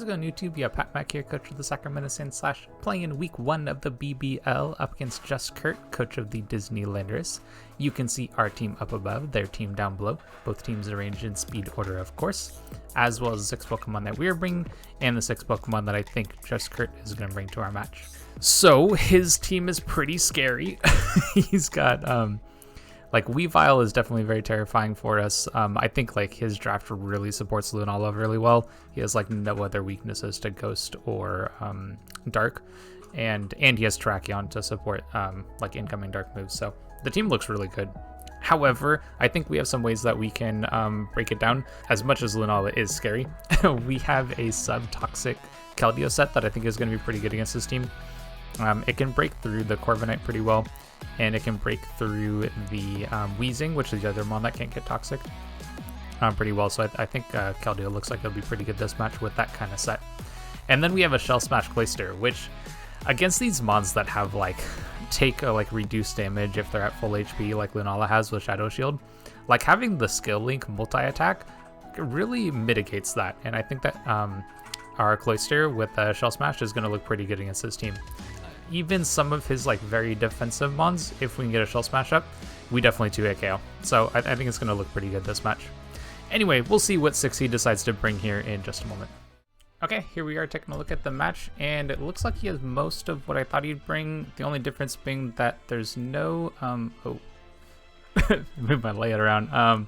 How's it going, YouTube? Yeah, Pat Mac here, coach of the Sacramento Sand Slash, playing in week 1 of the BBL up against JustKurt, coach of the Disney Landorus. You can see our team up above, their team down below. Both teams arranged in speed order, of course, as well as the 6 Pokemon that we are bringing, and the 6 Pokemon that I think JustKurt is going to bring to our match. So, his team is pretty scary. He's got, like, Weavile is definitely very terrifying for us. I think, like, his draft really supports Lunala really well. He has, like, no other weaknesses to Ghost or Dark. And he has Terrakion to support, like, incoming Dark moves. So, the team looks really good. However, I think we have some ways that we can break it down. As much as Lunala is scary, we have a sub-toxic Keldeo set that I think is going to be pretty good against this team. It can break through the Corviknight pretty well. And it can break through the Weezing, which is the other mon that can't get toxic, pretty well. So I think Keldeo looks like it'll be pretty good this match with that kind of set. And then we have a Shell Smash Cloyster, which against these mons that have take a reduced damage if they're at full HP, like Lunala has with Shadow Shield, like having the skill link multi-attack really mitigates that. And I think that our Cloyster with Shell Smash is going to look pretty good against this team. Even some of his very defensive mons, if we can get a Shell Smash up, we definitely 2-hit KO. So I think it's going to look pretty good this match. Anyway, we'll see what 6 he decides to bring here in just a moment. Okay, here we are taking a look at the match, and it looks like he has most of what I thought he'd bring. The only difference being that there's no, move my layout around.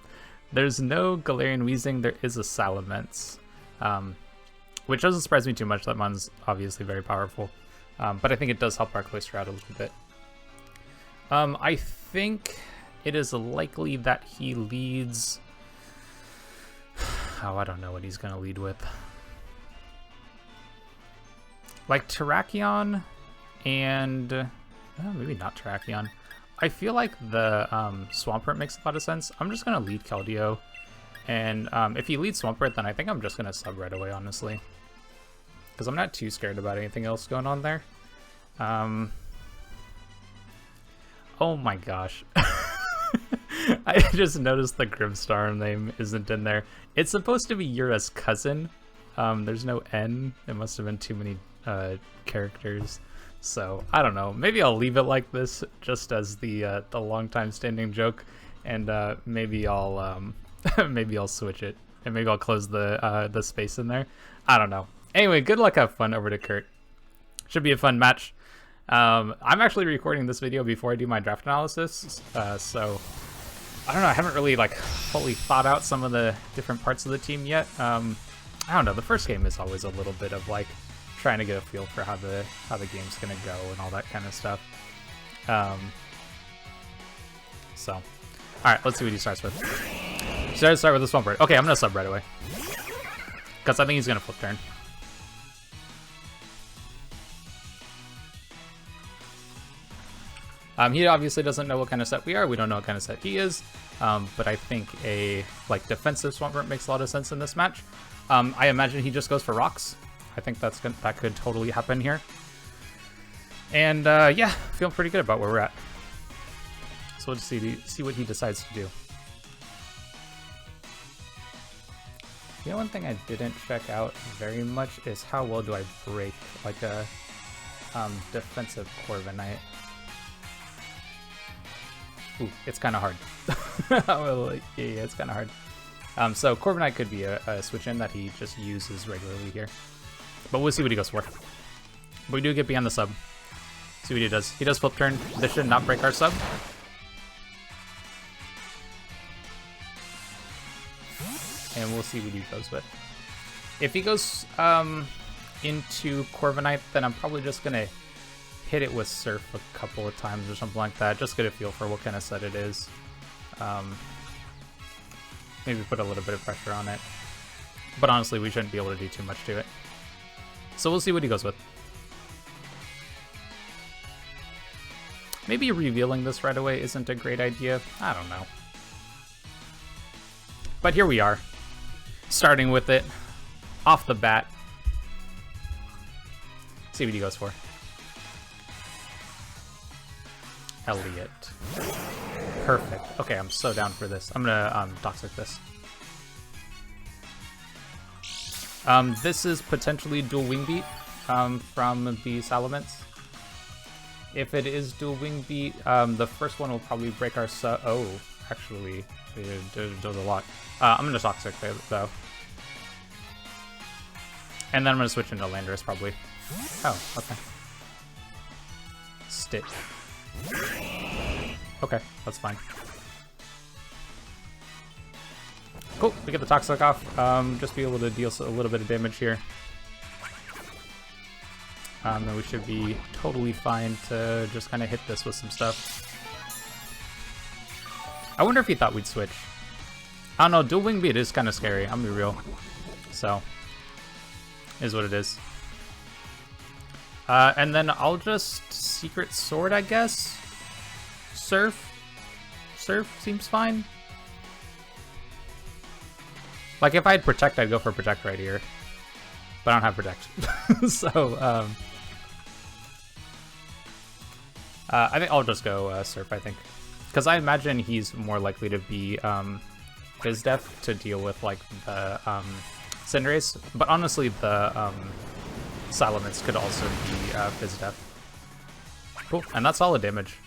There's no Galarian Weezing, there is a Salamence, which doesn't surprise me too much. That mon's obviously very powerful. But I think it does help our Cloyster out a little bit. I think it is likely that he leads... Oh, I don't know what he's going to lead with. Like Terrakion and... maybe not Terrakion. I feel like the Swampert makes a lot of sense. I'm just going to lead Keldeo. And if he leads Swampert, then I think I'm just going to sub right away, honestly. Because I'm not too scared about anything else going on there. Oh my gosh. I just noticed the Grimstar name isn't in there. It's supposed to be Yura's cousin. There's no N. It must have been too many characters. So, I don't know. Maybe I'll leave it like this just as the long time standing joke. And maybe I'll maybe I'll switch it. And maybe I'll close the space in there. I don't know. Anyway, good luck, have fun over to Kurt. Should be a fun match. I'm actually recording this video before I do my draft analysis, so I don't know, I haven't really fully thought out some of the different parts of the team yet. I don't know, the first game is always a little bit of trying to get a feel for how the game's gonna go and all that kind of stuff. So, alright, let's see what he starts with. Should I start with the Swampert? Okay, I'm gonna sub right away. Because I think he's gonna flip turn. He obviously doesn't know what kind of set we are. We don't know what kind of set he is. But I think a defensive Swampert makes a lot of sense in this match. I imagine he just goes for rocks. I think that could totally happen here. And yeah, feeling pretty good about where we're at. So we'll just see what he decides to do. You know, one thing I didn't check out very much is how well do I break a defensive Corviknight. Ooh, it's kind of hard. Yeah, it's kind of hard. So Corviknight could be a switch in that he just uses regularly here. But we'll see what he goes for. But we do get beyond the sub. See what he does. He does flip turn. This should not break our sub. And we'll see what he goes with. If he goes into Corviknight, then I'm probably just going to hit it with Surf a couple of times or something like that. Just get a feel for what kind of set it is. Maybe put a little bit of pressure on it. But honestly, we shouldn't be able to do too much to it. So we'll see what he goes with. Maybe revealing this right away isn't a great idea. I don't know. But here we are. Starting with it. Off the bat. See what he goes for. Elliot. Perfect. Okay, I'm so down for this. I'm gonna Toxic this. This is potentially dual wing beat from the Salamence. If it is dual wing beat, the first one will probably break our oh, actually, it does a lot. I'm gonna Toxic though. And then I'm gonna switch into Landorus probably. Oh, okay. Stitch. Okay, that's fine. Cool, we get the Toxic off. Just be able to deal a little bit of damage here. And we should be totally fine to just kind of hit this with some stuff. I wonder if he thought we'd switch. I don't know, dual wing beat is kind of scary, I'm gonna be real. So, is what it is. And then I'll just Secret Sword, I guess? Surf? Surf seems fine. Like, if I had Protect, I'd go for Protect right here. But I don't have Protect. So, I think I'll just go Surf, I think. Because I imagine he's more likely to be Fizz Def to deal with, like, the Cinderace. But honestly, the Salamence could also be Fizz Def. Cool, and that's solid damage.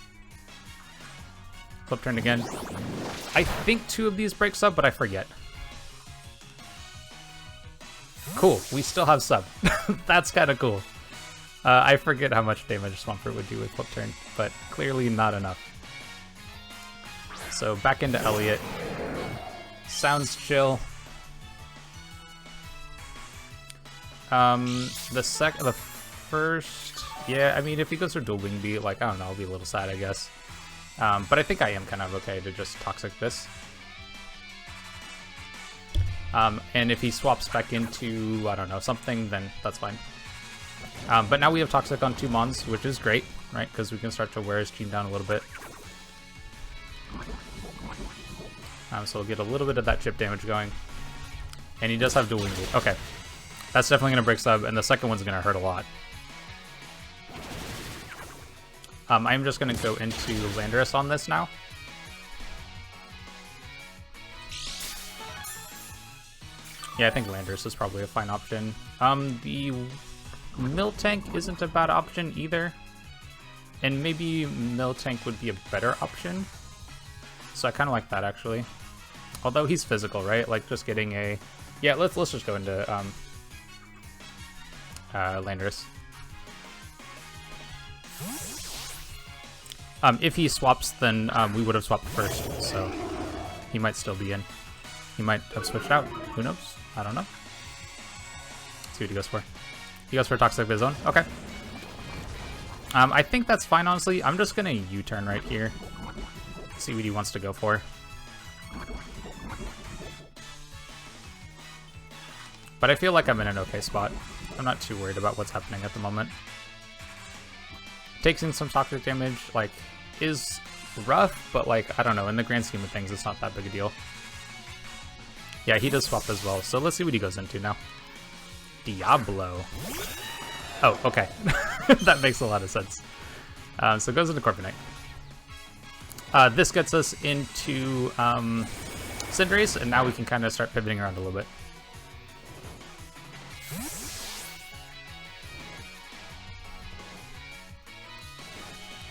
Flip turn again. I think 2 of these break sub, but I forget. Cool, we still have sub. That's kind of cool. I forget how much damage Swampert would do with Flip Turn, but clearly not enough. So back into Elliott. Sounds chill. The first, yeah, I mean, if he goes for dual wing beat, like, I don't know, I'll be a little sad, I guess. But I think I am kind of okay to just Toxic this. And if he swaps back into, I don't know, something, then that's fine. But now we have Toxic on 2 Mons, which is great, right? Because we can start to wear his team down a little bit. So we'll get a little bit of that chip damage going. And he does have dual wing beat. Okay. That's definitely going to break sub, and the second one's going to hurt a lot. I'm just going to go into Landorus on this now. Yeah, I think Landorus is probably a fine option. The Miltank isn't a bad option either. And maybe Miltank would be a better option. So I kind of like that, actually. Although he's physical, right? Like, just getting a... Yeah, let's just go into Landorus. If he swaps, then we would have swapped first, so he might still be in. He might have switched out. Who knows? I don't know. Let's see what he goes for. He goes for Toxic of his own. Okay. I think that's fine, honestly. I'm just gonna U-turn right here. See what he wants to go for. But I feel like I'm in an okay spot. I'm not too worried about what's happening at the moment. Taking some Toxic damage, like, is rough, but, like, I don't know. In the grand scheme of things, it's not that big a deal. Yeah, he does swap as well. So let's see what he goes into now. Diablo. Oh, okay. That makes a lot of sense. So it goes into Corviknight. This gets us into Cinderace, and now we can kind of start pivoting around a little bit.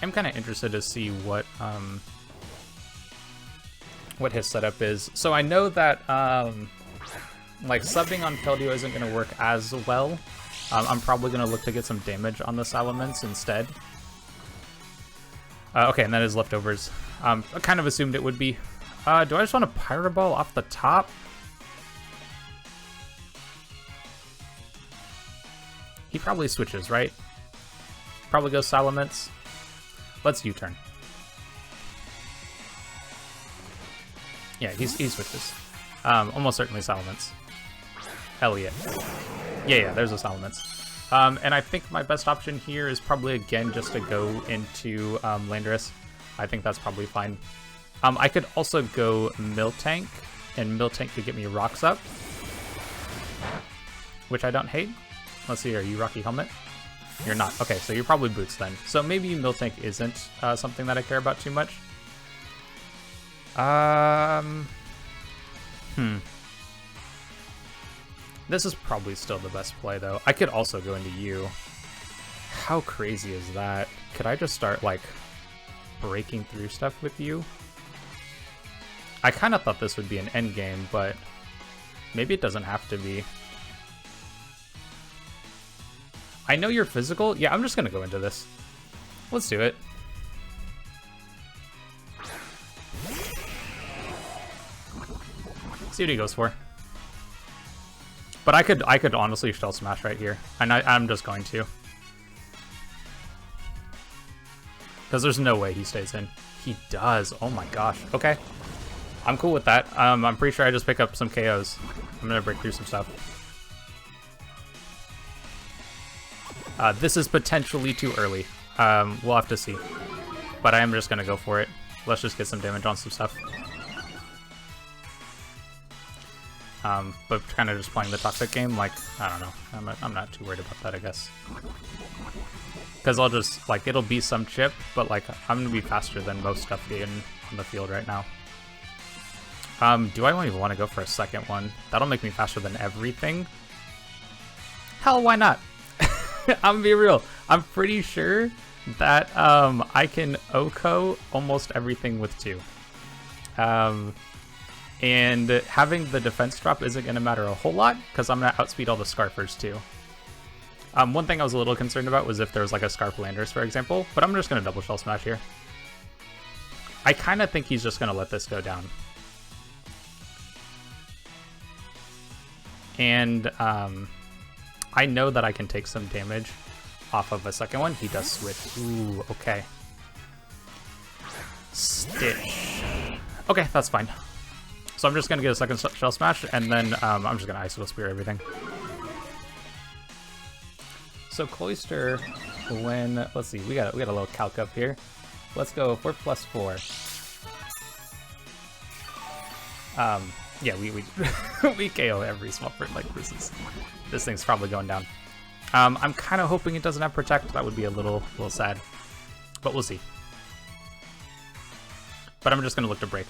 I'm kind of interested to see what his setup is. So I know that like subbing on Keldeo isn't going to work as well. I'm probably going to look to get some damage on the Salamence instead. Okay, and that is leftovers. I kind of assumed it would be. Do I just want to Pyro Ball off the top? He probably switches, right? Probably goes Salamence. Let's U-turn. Yeah, he switches. Almost certainly Salamence. Elliott. Yeah, there's a Salamence. And I think my best option here is probably, again, just to go into Landorus. I think that's probably fine. I could also go Miltank, and Miltank could get me Rocks up, which I don't hate. Let's see, are you Rocky Helmet? You're not. Okay, so you're probably Boots then. So maybe Miltank isn't something that I care about too much. This is probably still the best play, though. I could also go into you. How crazy is that? Could I just start, like, breaking through stuff with you? I kind of thought this would be an endgame, but maybe it doesn't have to be. I know you're physical. Yeah, I'm just going to go into this. Let's do it. See what he goes for. But I could honestly shell smash right here, and I'm just going to. Because there's no way he stays in. He does. Oh my gosh. Okay. I'm cool with that. I'm pretty sure I just pick up some KOs. I'm gonna break through some stuff. This is potentially too early. We'll have to see. But I am just gonna go for it. Let's just get some damage on some stuff. But kind of just playing the toxic game, like, I don't know. I'm not too worried about that, I guess. Because I'll just, like, it'll be some chip, but, like, I'm going to be faster than most stuff on the field right now. Do I even want to go for a second one? That'll make me faster than everything. Hell, why not? I'm gonna be real. I'm pretty sure that I can OHKO almost everything with 2. And having the defense drop isn't going to matter a whole lot, because I'm going to outspeed all the Scarfers too. One thing I was a little concerned about was if there was like a Scarf Landorus, for example, but I'm just going to double shell smash here. I kind of think he's just going to let this go down. And I know that I can take some damage off of a second one. He does switch. Ooh, okay. Stitch. Okay, that's fine. So I'm just going to get a second shell smash, and then I'm just going to Icicle Spear everything. So Cloyster, when, let's see, we got a little calc up here. Let's go 4 + 4. Yeah, we we KO every small print. Like, this thing's probably going down. I'm kind of hoping it doesn't have Protect. That would be a little sad, but we'll see. But I'm just going to look to break.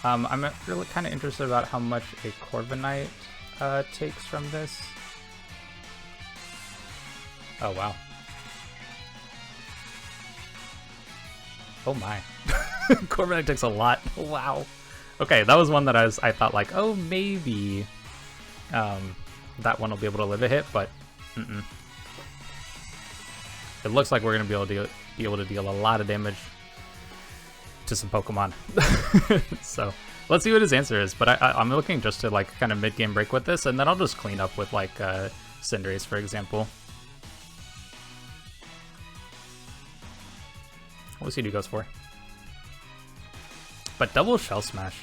I'm really kind of interested about how much a Corviknight takes from this. Oh, wow. Oh my. Corviknight takes a lot. Wow. Okay, that was one that I thought like, oh, maybe that one will be able to live a hit, but it looks like we're going to be able to deal a lot of damage to some Pokemon. So let's see what his answer is, but I'm looking just to like kind of mid-game break with this, and then I'll just clean up with like Cinderace, for example. We'll see what he goes for. But double shell smash.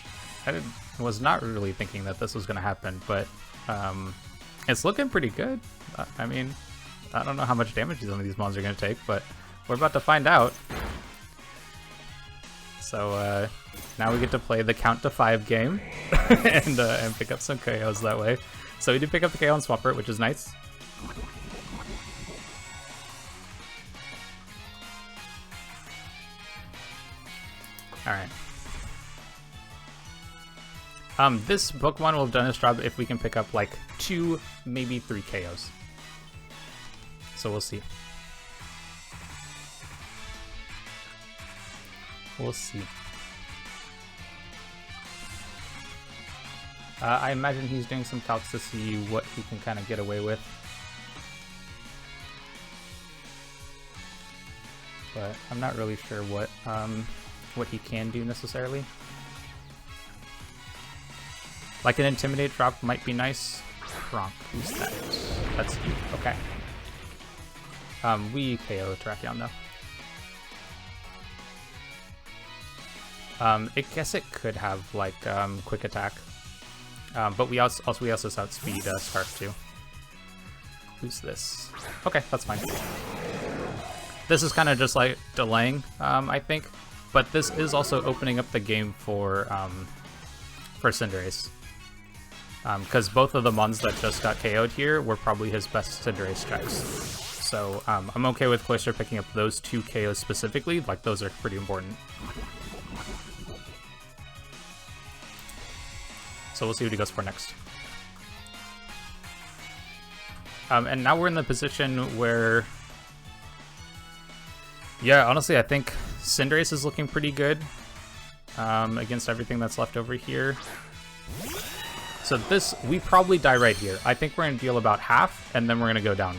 I was not really thinking that this was going to happen, but it's looking pretty good. I mean, I don't know how much damage some of these mons are going to take, but we're about to find out. So now we get to play the count to 5 game and pick up some KOs that way. So we did pick up the KO on Swampert, which is nice. All right. This Pokemon will have done its job if we can pick up like 2, maybe 3 KOs. So we'll see. We'll see. I imagine he's doing some calcs to see what he can kind of get away with. But I'm not really sure what he can do necessarily. Like an Intimidate drop might be nice. Kronk, who's that? That's you. Okay. We KO Terrakion though. I guess it could have like quick attack, but we also outspeed Scarf too. Who's this? Okay, that's fine. This is kind of just like delaying, I think, but this is also opening up the game for Cinderace, because both of the mons that just got KO'd here were probably his best Cinderace checks. So I'm okay with Cloyster picking up those 2 KOs specifically. Like, those are pretty important. So we'll see what he goes for next. And now we're in the position where... Yeah, honestly, I think Cinderace is looking pretty good against everything that's left over here. So this, we probably die right here. I think we're going to deal about half, and then we're going to go down.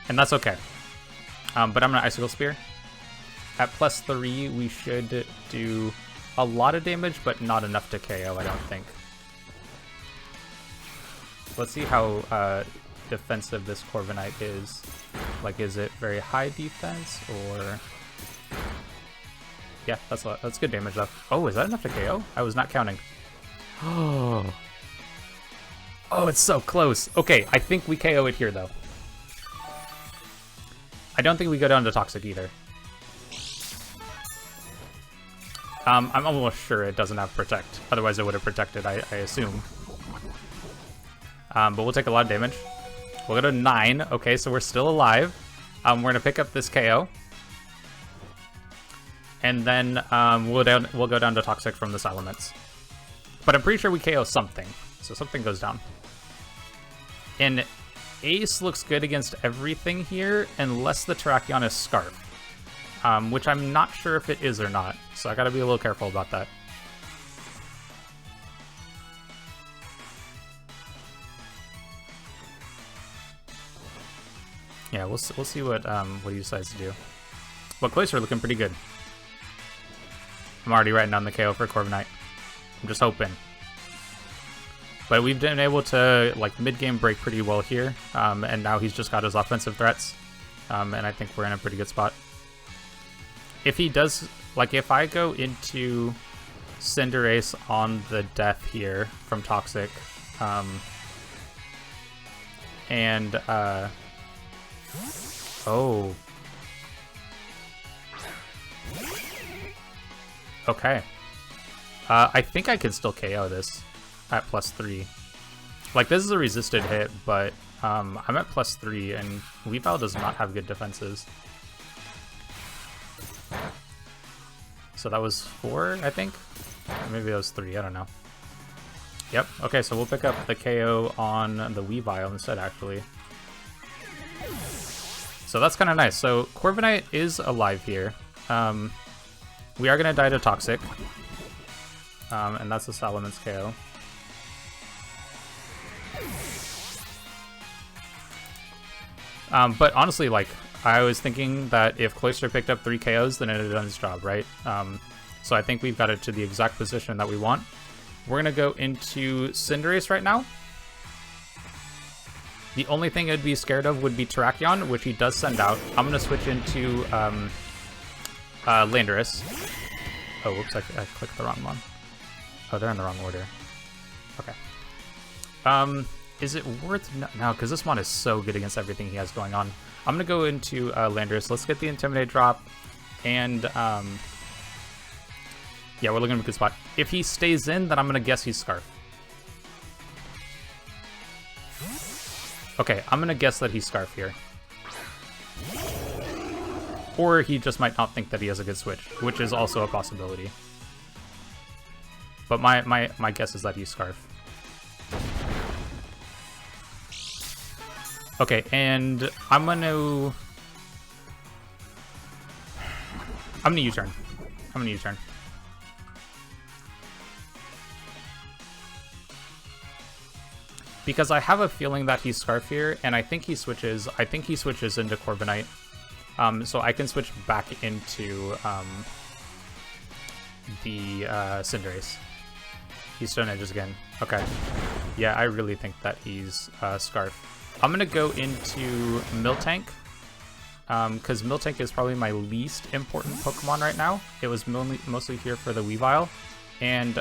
And that's okay. But I'm going to Icicle Spear. At +3, we should do a lot of damage, but not enough to KO, I don't think. Let's see how defensive this Corviknight is. Like, is it very high defense, or... Yeah, that's good damage, though. Oh, is that enough to KO? I was not counting. Oh, it's so close. Okay, I think we KO it here, though. I don't think we go down to Toxic either. I'm almost sure it doesn't have Protect. Otherwise, it would have protected, I assume. But we'll take a lot of damage. We'll go to 9. Okay, so we're still alive. We're going to pick up this KO. And then we'll go down to Toxic from this Elements. But I'm pretty sure we KO something. So something goes down. And Ace looks good against everything here, unless the Terrakion is Scarf. Which I'm not sure if it is or not. So I gotta be a little careful about that. Yeah, we'll see what he decides to do. But Cloyster looking pretty good. I'm already writing down the KO for Corviknight. I'm just hoping. But we've been able to, like, mid-game break pretty well here. And now he's just got his offensive threats. And I think we're in a pretty good spot. If he does, like, if I go into Cinderace on the death here from Toxic, oh. Okay. I think I can still KO this at +3. Like, this is a resisted hit, but I'm at +3, and Weavile does not have good defenses. So that was 4, I think? Or maybe that was 3, I don't know. Yep, okay, so we'll pick up the KO on the Weavile instead, actually. So that's kind of nice. So Corviknight is alive here. We are going to die to Toxic. And that's the Salamence KO. But honestly, like, I was thinking that if Cloyster picked up 3 KOs, then it had done its job, right? So I think we've got it to the exact position that we want. We're going to go into Cinderace right now. The only thing I'd be scared of would be Terrakion, which he does send out. I'm going to switch into Landorus. Oh, whoops, I clicked the wrong one. Oh, they're in the wrong order. Okay. Is it worth... No, because this one is so good against everything he has going on. I'm going to go into Landorus. Let's get the Intimidate drop. And, yeah, we're looking at a good spot. If he stays in, then I'm going to guess he's Scarf. Okay, I'm going to guess that he's Scarf here. Or he just might not think that he has a good switch, which is also a possibility. But my guess is that he's Scarf. Okay, and I'm gonna U-turn. I'm gonna U-turn. Because I have a feeling that he's Scarf here, and I think he switches into Corviknight. So I can switch back into the Cinderace. He's Stone Edges again. Okay. Yeah, I really think that he's Scarf. I'm going to go into Miltank, because Miltank is probably my least important Pokemon right now. It was mostly here for the Weavile, and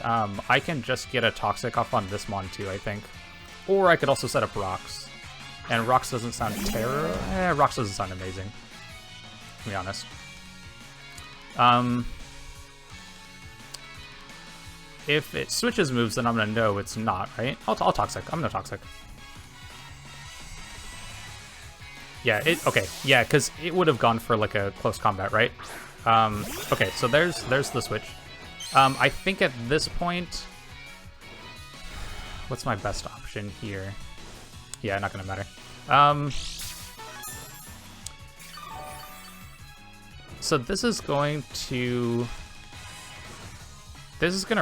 I can just get a Toxic off on this Mon too, I think. Or I could also set up Rocks, and Rocks doesn't sound terrible. Rocks doesn't sound amazing, to be honest. If it switches moves, then I'm going to know it's not, right? I'll Toxic. I'm going to Toxic. Yeah, okay, yeah, because it would have gone for, like, a close combat, right? Okay, so there's the switch. I think at this point, what's my best option here? Yeah, not gonna matter. So this is gonna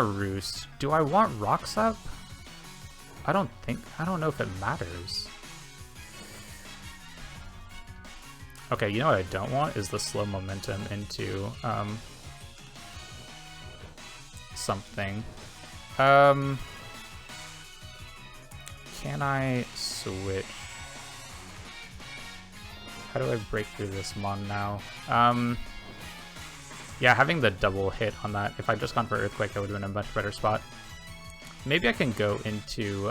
roost. Do I want rocks up? I don't know if it matters. Okay, you know what I don't want is the slow momentum into something. Can I switch? How do I break through this mon now? Yeah, having the double hit on that, if I'd just gone for Earthquake, I would have been in a much better spot. Maybe I can go into,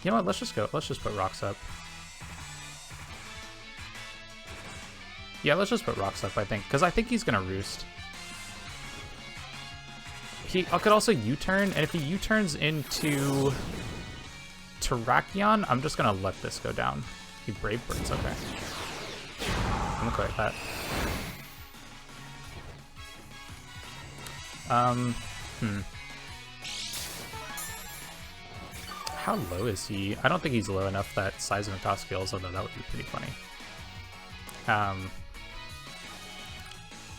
you know what, let's just put rocks up. Yeah, let's just put rocks up, I think, because I think he's gonna roost. I could also U-turn, and if he U-turns into Terrakion, I'm just gonna let this go down. He Brave Birds, okay. I'm gonna quit that. How low is he? I don't think he's low enough that Seismitoss kills, although that would be pretty funny.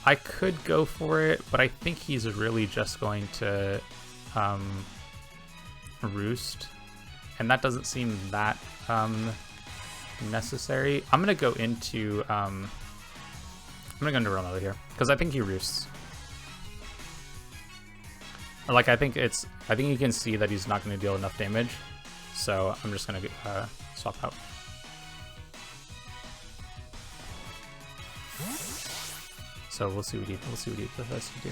I could go for it, but I think he's really just going to roost, and that doesn't seem that necessary. I'm gonna go into Ronaldo here because I think he roosts. Like I think you can see that he's not going to deal enough damage, so I'm just gonna swap out. So we'll see what he decides to do.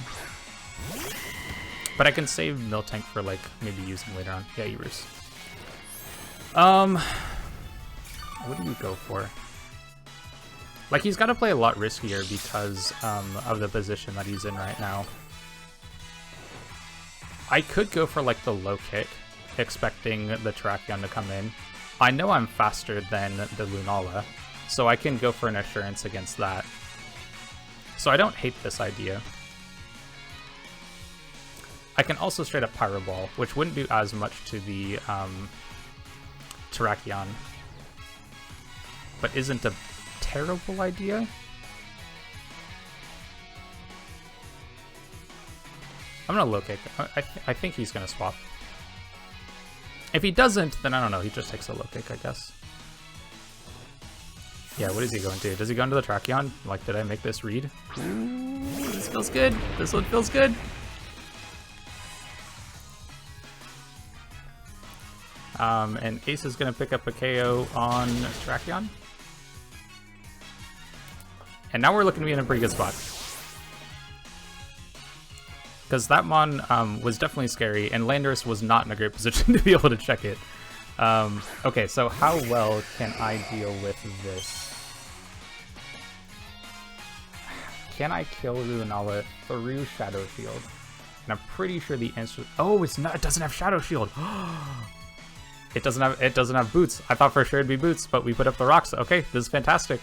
But I can save Miltank for like maybe using later on. Yeah, he roosts. What do you go for? Like he's got to play a lot riskier because of the position that he's in right now. I could go for like the low kick, expecting the Terrakion to come in. I know I'm faster than the Lunala, so I can go for an assurance against that. So I don't hate this idea. I can also straight up Pyro Ball, which wouldn't do as much to the Terrakion, but isn't a terrible idea. I'm gonna low kick. I think he's gonna swap. If he doesn't, then I don't know. He just takes a low kick, I guess. Yeah, what is he going to? Does he go into the Terrakion? Like, did I make this read? Ooh, this feels good. This one feels good. And Ace is gonna pick up a KO on Terrakion. And now we're looking to be in a pretty good spot. Because that mon was definitely scary, and Landorus was not in a great position to be able to check it. Okay, so how well can I deal with this? Can I kill Lunala through Shadow Shield? And I'm pretty sure the answer... Oh, it's not. It doesn't have Shadow Shield. It doesn't have boots. I thought for sure it'd be boots, but we put up the rocks. Okay, this is fantastic.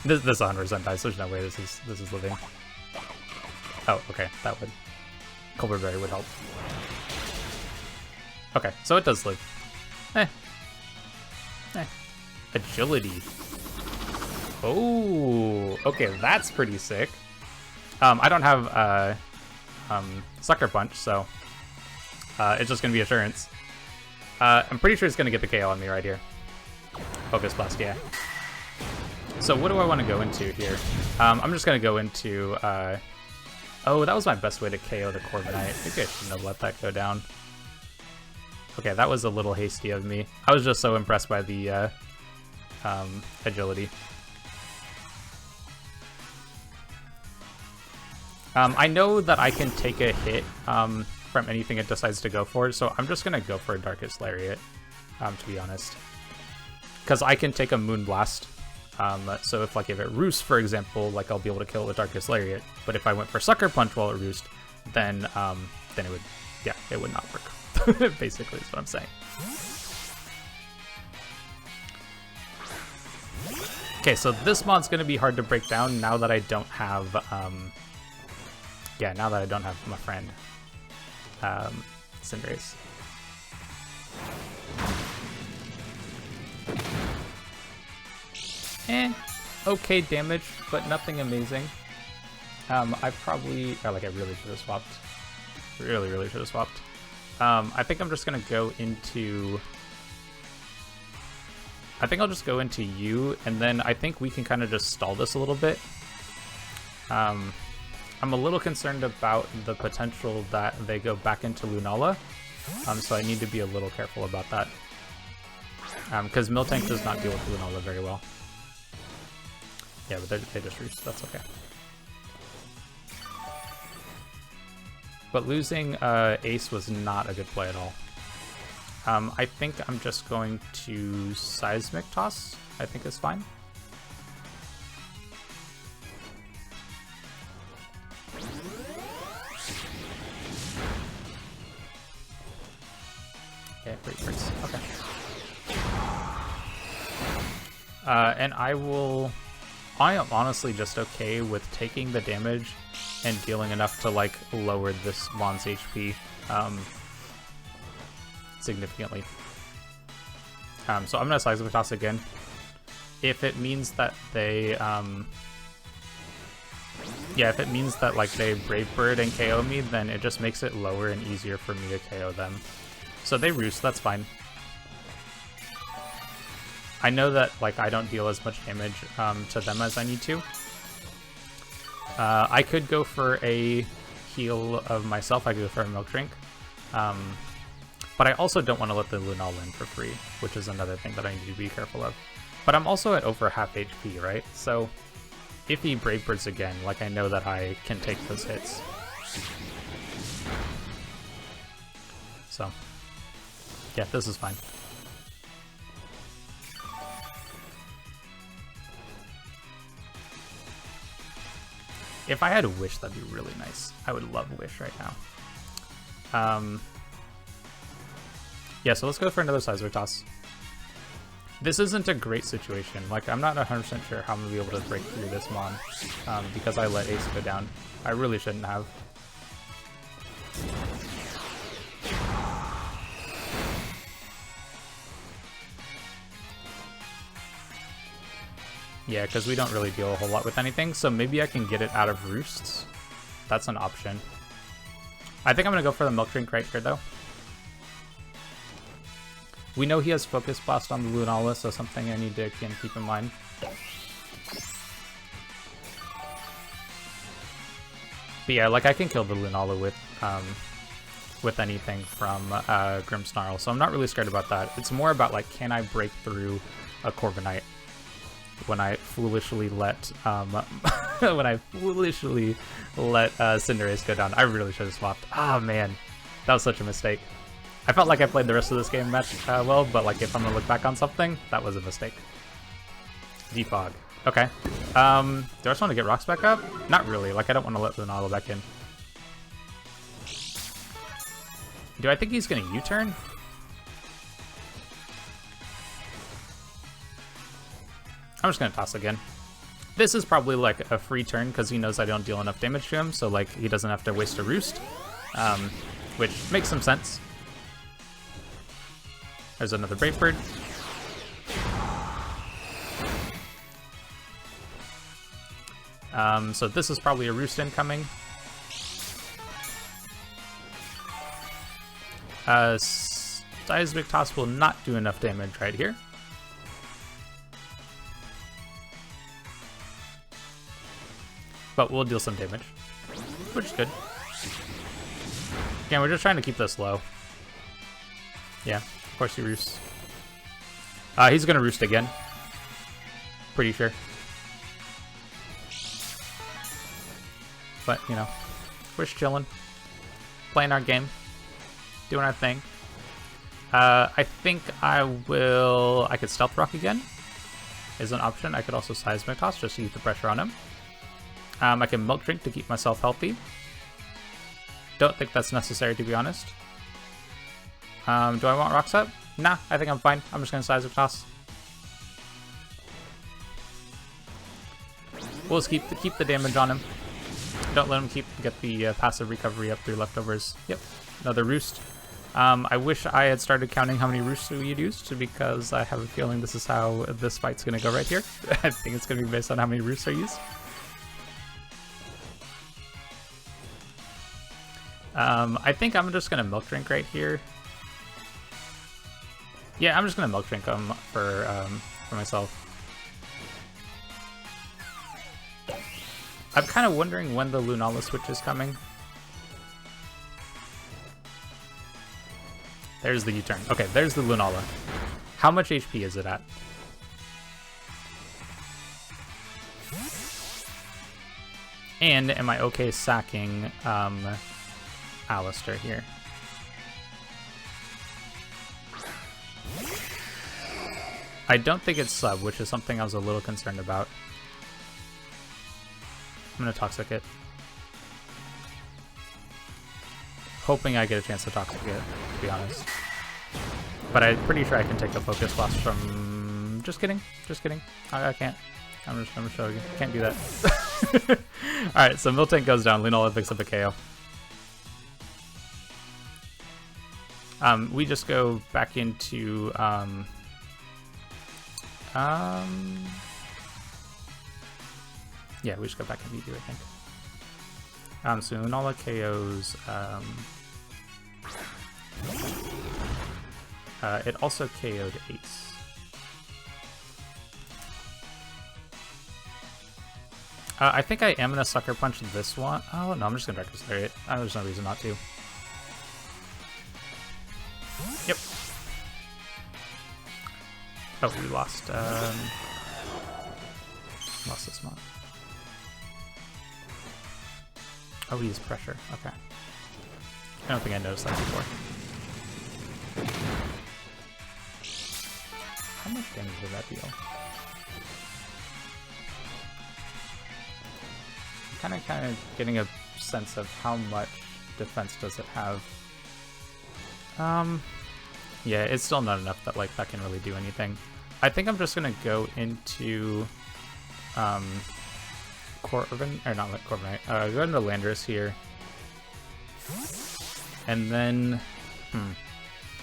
This 100% dies. There's no way this is living. Oh, okay, that would... Colbert Berry would help. Okay, so it does live. Agility. Oh, okay, that's pretty sick. I don't have Sucker Punch, so it's just gonna be Assurance. I'm pretty sure it's gonna get the KO on me right here. Focus Blast, yeah. So what do I want to go into here? I'm just gonna go into... Oh, that was my best way to KO the Corviknight. Maybe I shouldn't have let that go down. Okay, that was a little hasty of me. I was just so impressed by the agility. I know that I can take a hit from anything it decides to go for, so I'm just gonna go for a Darkest Lariat, to be honest. Because I can take a Moonblast. So if it roosts, for example, like I'll be able to kill it with Darkest Lariat. But if I went for Sucker Punch while it roost, then it would, yeah, it would not work. Basically, is what I'm saying. Okay, so this mod's gonna be hard to break down now that I don't have, now that I don't have my friend, Cinderace. Okay damage, but nothing amazing. I probably, I really should have swapped. Really should have swapped. I think I'm just gonna go into, I think I'll just go into you, and then I think we can kind of just stall this a little bit. I'm a little concerned about the potential that they go back into Lunala, so I need to be a little careful about that. Because Miltank does not deal with Lunala very well. Yeah, but they just roost, that's okay. But losing Ace was not a good play at all. I think I'm just going to Seismic Toss, I think is fine. Yeah, great first. Okay. And I am honestly just okay with taking the damage and dealing enough to like lower this Mon's HP significantly. So I'm gonna Seismic Toss again. If it means that they yeah, if it means that like they Brave Bird and KO me, then it just makes it lower and easier for me to KO them. So they roost, that's fine. I know that like I don't deal as much damage to them as I need to. I could go for a heal of myself. I could go for a Milk Drink. But I also don't want to let the Lunala in for free, which is another thing that I need to be careful of. But I'm also at over half HP, right? So if he Brave Birds again, like I know that I can take those hits. So yeah, this is fine. If I had a Wish, that'd be really nice. I would love Wish right now. Yeah, so let's go for another Seismic Toss. This isn't a great situation. Like, I'm not 100% sure how I'm going to be able to break through this Mon, because I let Ace go down. I really shouldn't have. Yeah, because we don't really deal a whole lot with anything, so maybe I can get it out of roosts. That's an option. I think I'm going to go for the Milk Drink right here, though. We know he has Focus Blast on the Lunala, so something I need to keep in mind. But yeah, like I can kill the Lunala with anything from Grimmsnarl, so I'm not really scared about that. It's more about like, can I break through a Corviknight when I foolishly let Cinderace go down. I really should have swapped. Oh man, that was such a mistake. I felt like I played the rest of this game well, but like if I'm gonna look back on something, that was a mistake. Defog. Okay. Do I just want to get rocks back up? Not really. Like I don't want to let Lunala back in. Do I think he's gonna U-turn? I'm just gonna toss again. This is probably like a free turn because he knows I don't deal enough damage to him, so like he doesn't have to waste a roost, which makes some sense. There's another Brave Bird. So this is probably a roost incoming. Seismic Toss will not do enough damage right here. But we'll deal some damage, which is good. Again, we're just trying to keep this low. Yeah, of course he roosts. He's gonna roost again. Pretty sure. But, you know, we're just chilling. Playing our game. Doing our thing. I think I could Stealth Rock again. Is an option. I could also Seismic Toss just to keep the pressure on him. I can Milk Drink to keep myself healthy. Don't think that's necessary, to be honest. Do I want Rocks up? Nah, I think I'm fine. I'm just going to Seismic Toss. We'll just keep the damage on him. Don't let him get the passive recovery up through leftovers. Yep, another Roost. I wish I had started counting how many roosts we had used, because I have a feeling this is how this fight's going to go right here. I think it's going to be based on how many roosts are used. I think I'm just going to milk drink right here. Yeah, I'm just going to milk drink them for myself. I'm kind of wondering when the Lunala switch is coming. There's the U-turn. Okay, there's the Lunala. How much HP is it at? And am I okay sacking Alistair here? I don't think it's sub, which is something I was a little concerned about. I'm gonna Toxic it. Hoping I get a chance to Toxic it, to be honest. But I'm pretty sure I can take the Focus Blast from... Just kidding. Just kidding. I can't. I'm just gonna show you. Can't do that. Alright, so Miltank goes down. Lunala picks up a KO. We just go back into... yeah, we just go back in VD, I think. So Lunala KOs... it also KO'd Ace. I think I am going to Sucker Punch this one. Oh, no, I'm just going to Reckless Lariat. There's no reason not to. Yep. Oh, we lost this mod. Oh, he used pressure. Okay. I don't think I noticed that before. How much damage did that deal? Kind of getting a sense of how much defense does it have. Yeah, it's still not enough that like that can really do anything. I think I'm just gonna go into Corvin, or not Corviknight. Go into Landorus here, and then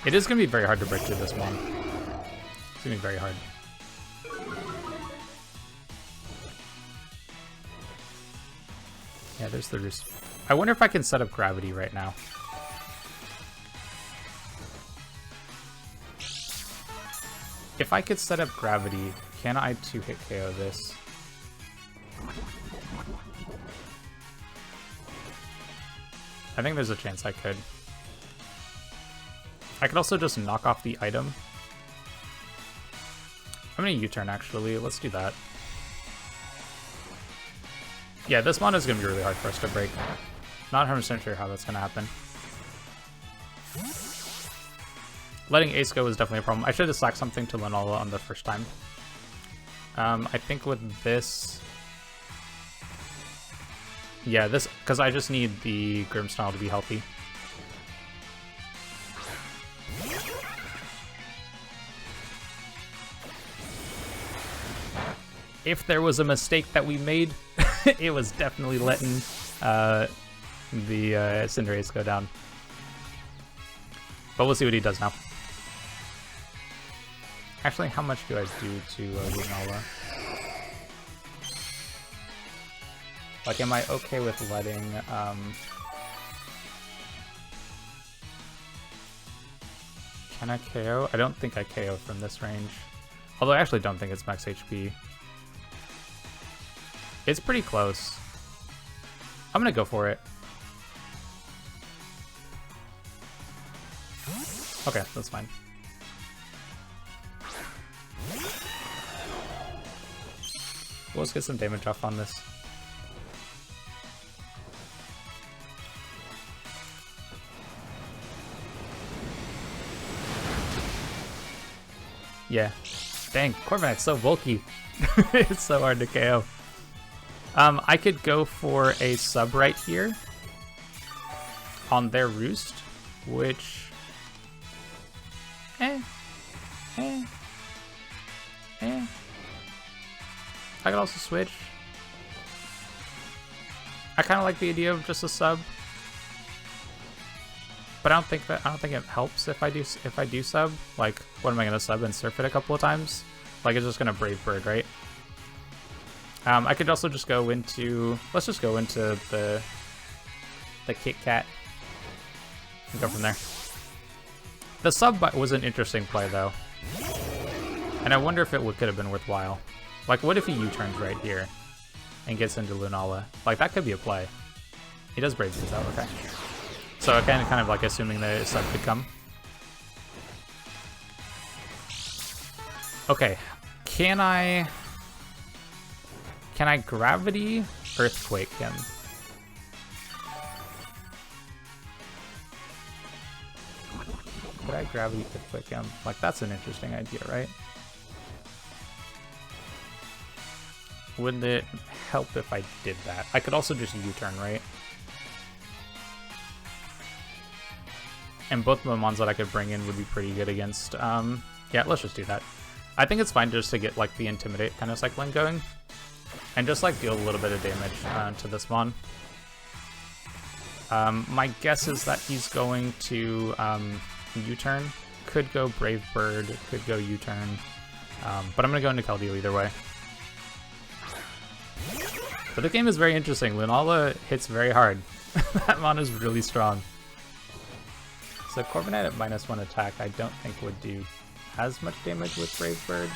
it is gonna be very hard to break through this one. It's gonna be very hard. Yeah, there's the roost. I wonder if I can set up gravity right now. If I could set up gravity, can I 2-hit KO this? I think there's a chance I could. I could also just knock off the item. I'm gonna U-turn actually, let's do that. Yeah, this mod is gonna be really hard for us to break. Not 100% sure how that's gonna happen. Letting Ace go is definitely a problem. I should have slacked something to Lunala on the first time. I think with this... Yeah, this... Because I just need the Grimmsnarl to be healthy. If there was a mistake that we made, it was definitely letting the Cinderace go down. But we'll see what he does now. Actually, how much do I do to Lunala? Like, am I okay with letting... Can I KO? I don't think I KO from this range. Although I actually don't think it's max HP. It's pretty close. I'm gonna go for it. Okay, that's fine. Let's get some damage off on this. Yeah. Dang, Corviknight's so bulky. It's so hard to KO. I could go for a sub right here on their roost, which... I could also switch. I kind of like the idea of just a sub. But I don't think it helps if I do sub. Like, what am I gonna sub and surf it a couple of times? Like, it's just gonna Brave Bird, right? I could also just go into, let's just go into the Kit Kat and go from there. The sub was an interesting play though, and I wonder if it could have been worthwhile. Like, what if he U-turns right here and gets into Lunala? Like, that could be a play. He does Brave Bird though, okay. So I kind of like assuming that a sub could come. Okay, can I Gravity Earthquake him? Could I Gravity Earthquake him? Like, that's an interesting idea, right? Would it help if I did that? I could also just U-turn, right? And both of the mons that I could bring in would be pretty good against, yeah, let's just do that. I think it's fine just to get, like, the Intimidate kind of cycling going. And just, like, deal a little bit of damage to this mon. My guess is that he's going to U-turn. Could go Brave Bird, could go U-turn. But I'm going to go into Keldeo either way. But the game is very interesting. Lunala hits very hard. That mon is really strong. So Corviknight at -1 attack I don't think would do as much damage with Brave Bird.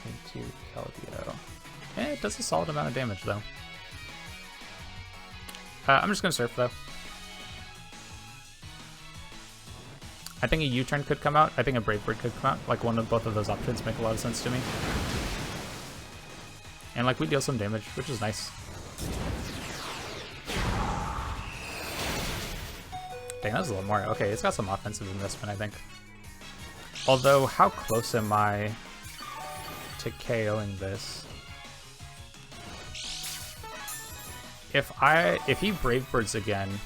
Into Keldeo. It does a solid amount of damage though. I'm just gonna surf though. I think a U-turn could come out. I think a Brave Bird could come out. Like, both of those options make a lot of sense to me. And like, we deal some damage, which is nice. Dang, that was a little more. Okay, it's got some offensive investment, I think. Although, how close am I to KOing this? If he Brave Birds again,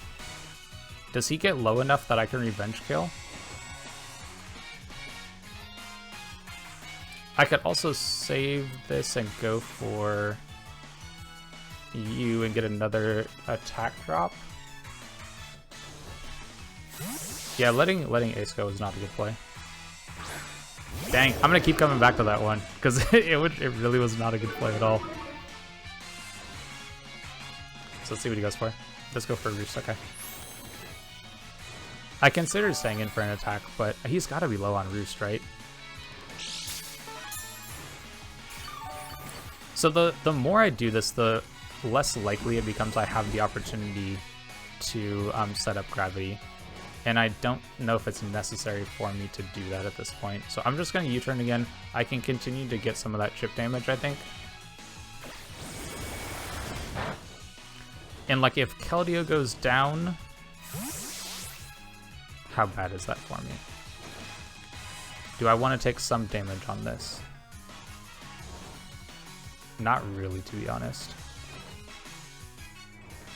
does he get low enough that I can revenge kill? I could also save this and go for you and get another attack drop. Yeah, letting Ace go is not a good play. Dang, I'm gonna keep coming back to that one because it really was not a good play at all. So let's see what he goes for. Let's go for a Roost, okay. I considered staying in for an attack, but he's got to be low on Roost, right? So the more I do this, the less likely it becomes I have the opportunity to set up Gravity. And I don't know if it's necessary for me to do that at this point. So I'm just going to U-turn again. I can continue to get some of that chip damage, I think. And like, if Keldeo goes down, how bad is that for me? Do I want to take some damage on this? Not really, to be honest.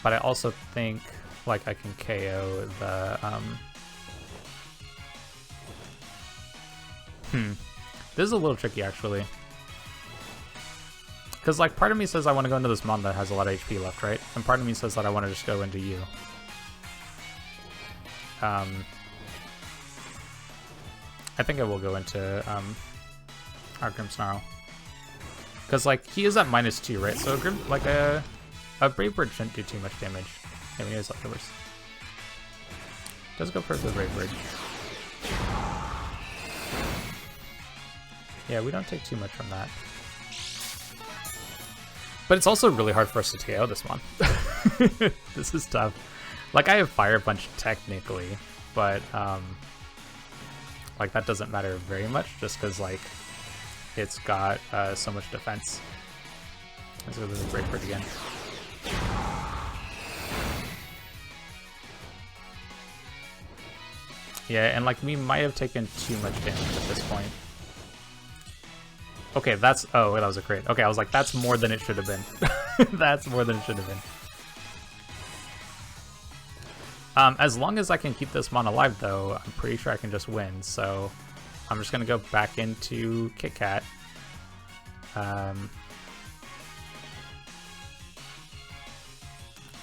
But I also think like I can KO the This is a little tricky actually. Because like, part of me says I want to go into this mon that has a lot of HP left, right? And part of me says that I want to just go into you. I think I will go into Arcturus Snarl. Because like, he is at -2, right? So a Brave Bird shouldn't do too much damage. Yeah, we use leftovers. Does go for the Brave Bird. Yeah, we don't take too much from that. But it's also really hard for us to KO this one. This is tough. Like, I have Fire Punch technically, but like, that doesn't matter very much just because like it's got so much defense. Let's go to the Brave Bird again. Yeah, and like, we might have taken too much damage at this point. Okay, that's... Oh, that was a crit. Okay, I was like, that's more than it should have been. That's more than it should have been. As long as I can keep this mon alive, though, I'm pretty sure I can just win. So I'm just going to go back into Kit Kat.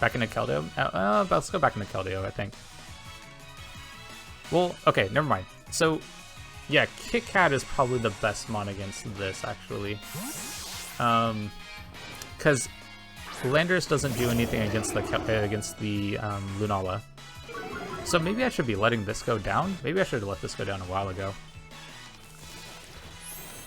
Back into Keldeo? But let's go back into Keldeo, I think. Well, okay, never mind. So, yeah, Kit Kat is probably the best mon against this, actually. Because Landorus doesn't do anything against the Lunala. So maybe I should be letting this go down? Maybe I should have let this go down a while ago.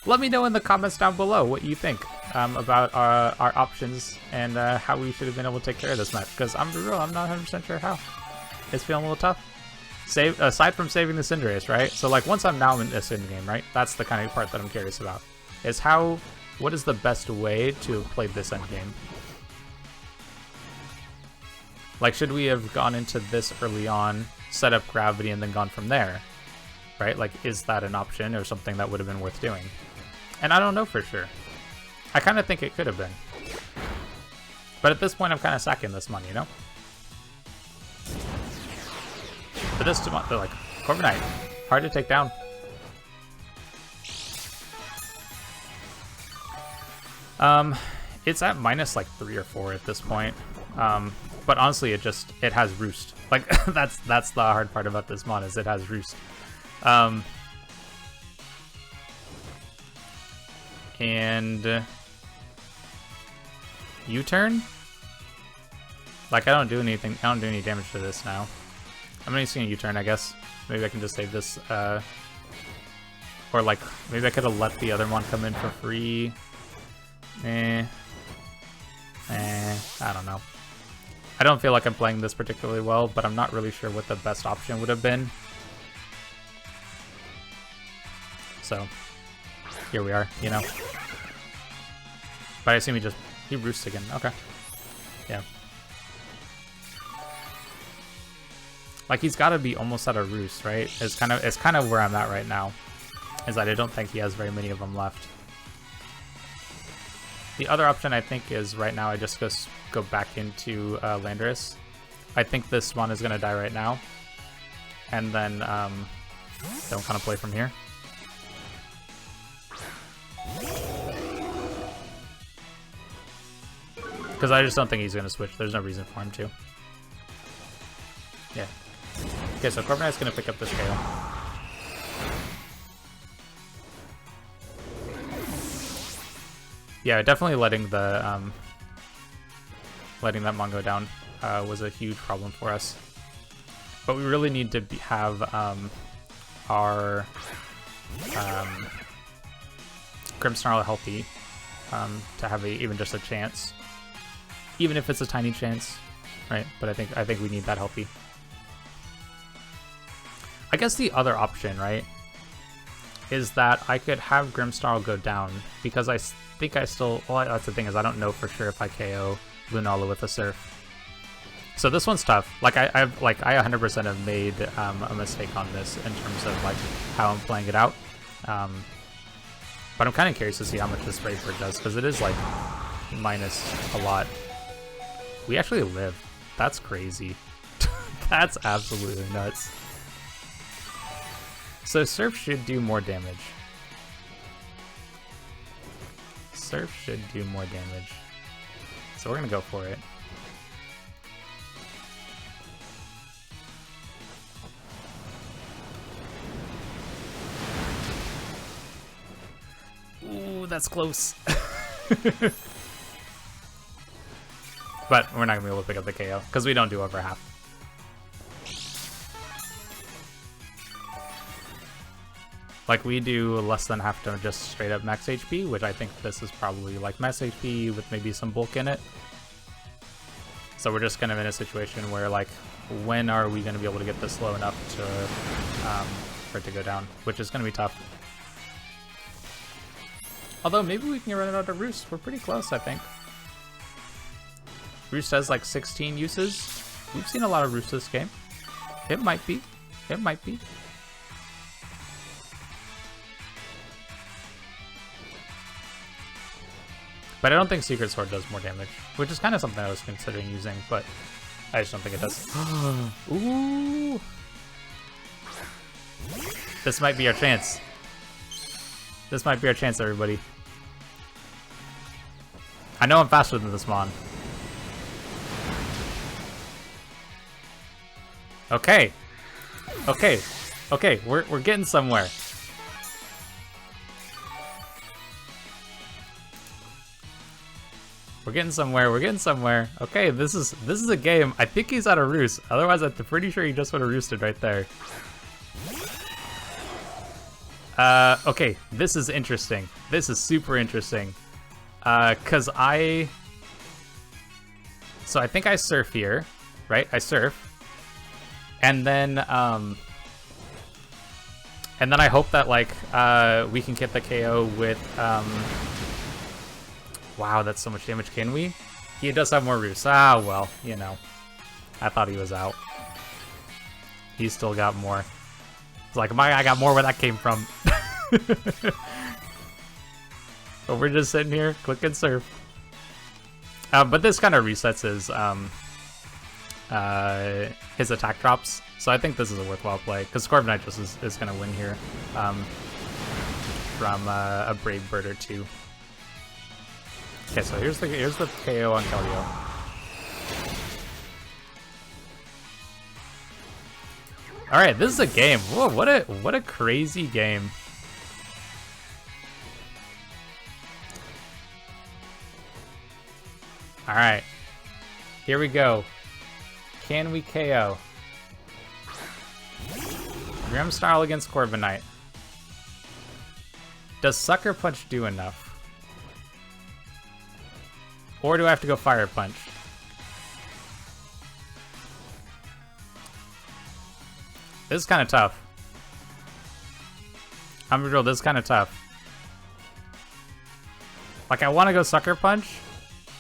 Let me know in the comments down below what you think about our options and how we should have been able to take care of this match. Because I'm not 100% sure how. It's feeling a little tough. Aside from saving the Cinderace, right? So like once I'm now in this endgame, right? That's the kind of part that I'm curious about. Is what is the best way to play this endgame? Like, should we have gone into this early on, set up Gravity, and then gone from there? Right? Like, is that an option or something that would have been worth doing? And I don't know for sure. I kind of think it could have been. But at this point, I'm kind of sacking this money, you know? But this, they're like, Corviknight, hard to take down. It's at minus like 3 or 4 at this point. But honestly, it has Roost. Like that's the hard part about this mon is it has Roost. And U-turn? Like I don't do any damage to this now. I'm gonna see a U-turn, I guess. Maybe I can just save this. Or like maybe I could have let the other one come in for free. I don't know. I don't feel like I'm playing this particularly well, but I'm not really sure what the best option would have been. So, here we are, you know. But I assume he roosts again. Okay. Yeah. Like he's got to be almost at a roost, right? It's kind of where I'm at right now. Is that I don't think he has very many of them left. The other option I think is right now I just go back into Landorus. I think this one is gonna die right now, and then don't kind of play from here. Because I just don't think he's gonna switch. There's no reason for him to. Yeah. Okay, so Corviknight's gonna pick up this KO. Yeah, definitely letting that mon go down was a huge problem for us. But we really need to have our Grimmsnarl healthy to have even just a chance, even if it's a tiny chance, right? But I think we need that healthy. I guess the other option, right, is that I could have Grimmsnarl go down because I think I still. Well, that's the thing is I don't know for sure if I KO Lunala with a Surf. So this one's tough. Like I 100% have made a mistake on this in terms of like how I'm playing it out. But I'm kind of curious to see how much this Brave Bird does because it is like minus a lot. We actually live. That's crazy. That's absolutely nuts. So Surf should do more damage. Surf should do more damage. So we're gonna go for it. Ooh, that's close. But we're not gonna be able to pick up the KO because we don't do over half. Like we do less than half to just straight up max HP, which I think this is probably like max HP with maybe some bulk in it. So we're just kind of in a situation where like, when are we going to be able to get this low enough to for it to go down, which is going to be tough. Although maybe we can run it out of Roost. We're pretty close, I think. Roost has like 16 uses. We've seen a lot of Roost this game. It might be. It might be. But I don't think Secret Sword does more damage, which is kind of something I was considering using, but I just don't think it does. Ooh! This might be our chance. This might be our chance, everybody. I know I'm faster than this mon. Okay. Okay. Okay, we're getting somewhere. We're getting somewhere. We're getting somewhere. Okay, this is a game. I think he's out of roost. Otherwise, I'm pretty sure he just would have roosted right there. Okay, this is interesting. This is super interesting. So I think I surf here, right? I surf. And then I hope that, like, we can get the KO with, wow, that's so much damage. Can we? He does have more roosts. Ah, well, you know. I thought he was out. He's still got more. It's like, my guy got more where that came from. But we're just sitting here, click and surf. But this kind of resets his attack drops. So I think this is a worthwhile play, because Corviknight just is going to win here from a Brave Bird or two. Okay, so here's the KO on Keldeo. All right, this is a game. Whoa, what a crazy game. All right, here we go. Can we KO? Grimmsnarl against Corviknight. Does Sucker Punch do enough? Or do I have to go Fire Punch? This is kind of tough. I'm real, this is kind of tough. Like, I want to go Sucker Punch,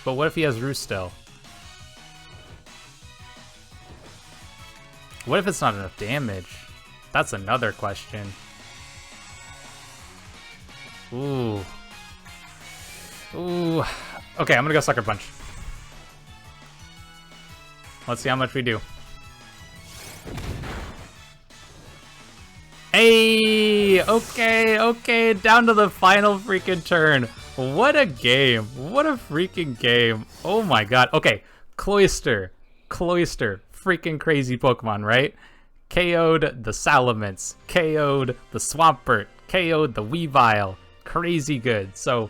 but what if he has Roost still? What if it's not enough damage? That's another question. Ooh. Ooh. Okay, I'm gonna go Sucker Punch. Let's see how much we do. Hey! Okay, down to the final freaking turn. What a game. What a freaking game. Oh my god. Okay, Cloyster. Freaking crazy Pokemon, right? KO'd the Salamence, KO'd the Swampert, KO'd the Weavile. Crazy good. So,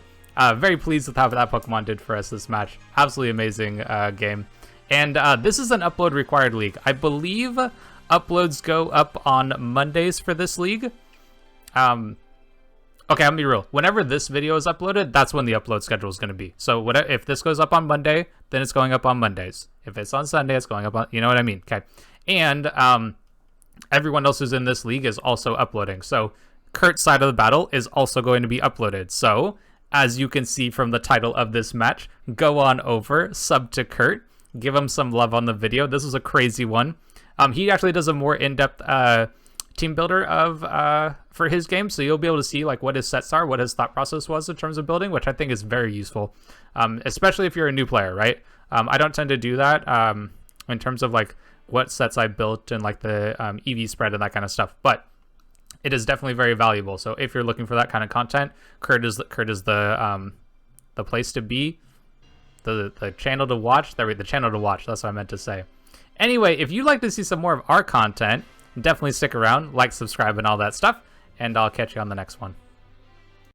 very pleased with how that Pokemon did for us this match. Absolutely amazing game. And this is an upload required league. I believe uploads go up on Mondays for this league. Okay, I'll be real. Whenever this video is uploaded, that's when the upload schedule is going to be. So if this goes up on Monday, then it's going up on Mondays. If it's on Sunday, it's going up on, you know what I mean? Okay. And everyone else who's in this league is also uploading. So Kurt's side of the battle is also going to be uploaded. So as you can see from the title of this match, go on over, sub to Kurt, give him some love on the video. This was a crazy one. He actually does a more in-depth team builder for his game, so you'll be able to see like what his sets are, what his thought process was in terms of building, which I think is very useful, especially if you're a new player, right? I don't tend to do that in terms of like what sets I built and like the EV spread and that kind of stuff, but it is definitely very valuable. So if you're looking for that kind of content, Kurt is the place to be, the channel to watch. The channel to watch. That's what I meant to say. Anyway, if you'd like to see some more of our content, definitely stick around, like, subscribe, and all that stuff, and I'll catch you on the next one.